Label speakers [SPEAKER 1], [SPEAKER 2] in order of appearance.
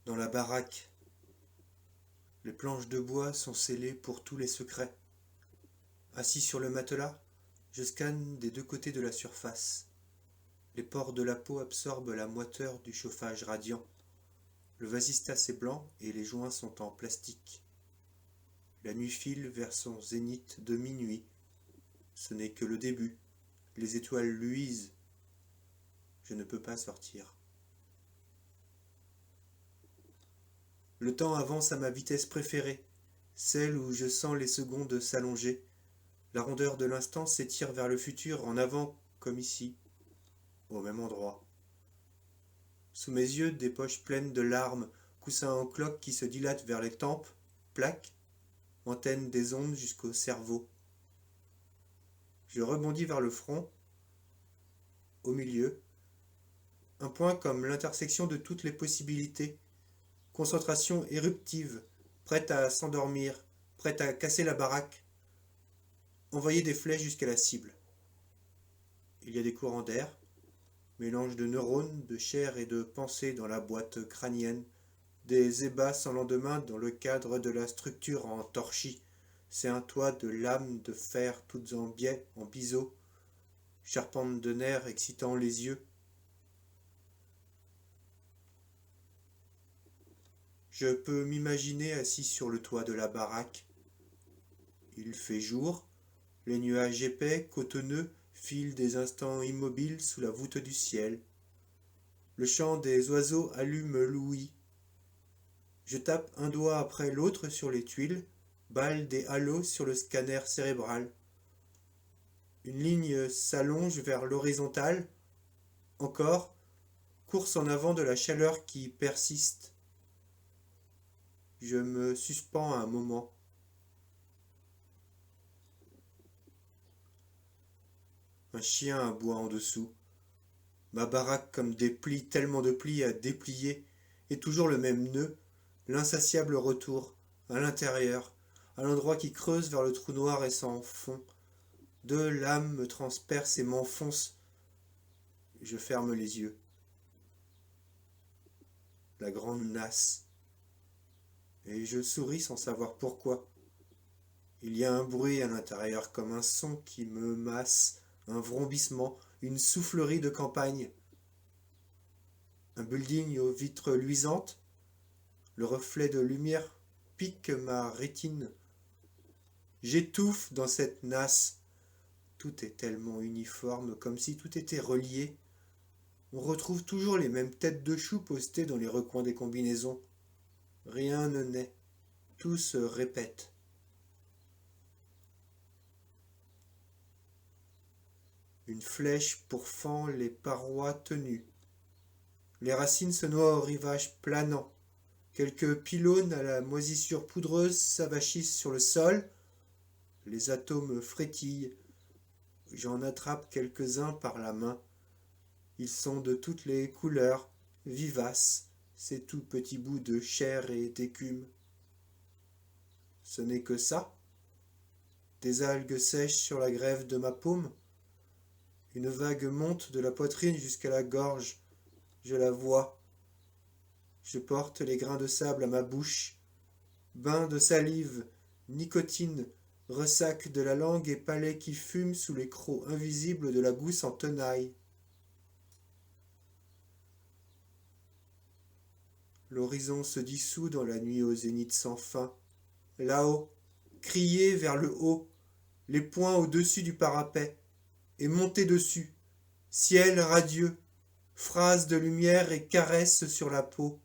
[SPEAKER 1] Dans la baraque, les planches de bois sont scellées pour tous les secrets. Assis sur le matelas, je scanne des deux côtés de la surface. Les pores de la peau absorbent la moiteur du chauffage radiant. Le vasistas est blanc et les joints sont en plastique. La nuit file vers son zénith de minuit. Ce n'est que le début. Les étoiles luisent. Je ne peux pas sortir. Le temps avance à ma vitesse préférée, celle où je sens les secondes s'allonger. La rondeur de l'instant s'étire vers le futur, en avant comme ici, au même endroit. Sous mes yeux, des poches pleines de larmes, coussins en cloques qui se dilatent vers les tempes, plaques, antennes des ondes jusqu'au cerveau. Je rebondis vers le front, au milieu, un point comme l'intersection de toutes les possibilités. Concentration éruptive, prête à s'endormir, prête à casser la baraque, envoyer des flèches jusqu'à la cible. Il y a des courants d'air, mélange de neurones, de chair et de pensée dans la boîte crânienne, des ébats sans lendemain dans le cadre de la structure en torchis. C'est un toit de lames de fer toutes en biais, en biseau, charpente de nerfs excitant les yeux. Je peux m'imaginer assis sur le toit de la baraque. Il fait jour, les nuages épais, cotonneux, filent des instants immobiles sous la voûte du ciel. Le chant des oiseaux allume l'ouïe. Je tape un doigt après l'autre sur les tuiles, balle des halos sur le scanner cérébral. Une ligne s'allonge vers l'horizontale. Encore, course en avant de la chaleur qui persiste. Je me suspends un moment. Un chien aboie en dessous. Ma baraque comme des plis, tellement de plis à déplier, et toujours le même nœud, l'insatiable retour, à l'intérieur, à l'endroit qui creuse vers le trou noir et s'en fond. Deux lames me transpercent et m'enfoncent. Je ferme les yeux. La grande nasse. Et je souris sans savoir pourquoi. Il y a un bruit à l'intérieur comme un son qui me masse, un vrombissement, une soufflerie de campagne. Un building aux vitres luisantes. Le reflet de lumière pique ma rétine. J'étouffe dans cette nasse. Tout est tellement uniforme, comme si tout était relié. On retrouve toujours les mêmes têtes de choux postées dans les recoins des combinaisons. Rien ne naît. Tout se répète. Une flèche pourfend les parois tenues. Les racines se noient au rivage planant. Quelques pylônes à la moisissure poudreuse s'avachissent sur le sol. Les atomes frétillent. J'en attrape quelques-uns par la main. Ils sont de toutes les couleurs, vivaces, ces tout petits bouts de chair et d'écume. Ce n'est que ça. Des algues sèches sur la grève de ma paume. Une vague monte de la poitrine jusqu'à la gorge. Je la vois. Je porte les grains de sable à ma bouche. Bain de salive, nicotine, ressac de la langue et palais qui fument sous les crocs invisibles de la gousse en tenaille. L'horizon se dissout dans la nuit au zénith sans fin. Là-haut, criez vers le haut, les poings au-dessus du parapet, et montez dessus. Ciel radieux, phrases de lumière et caresses sur la peau.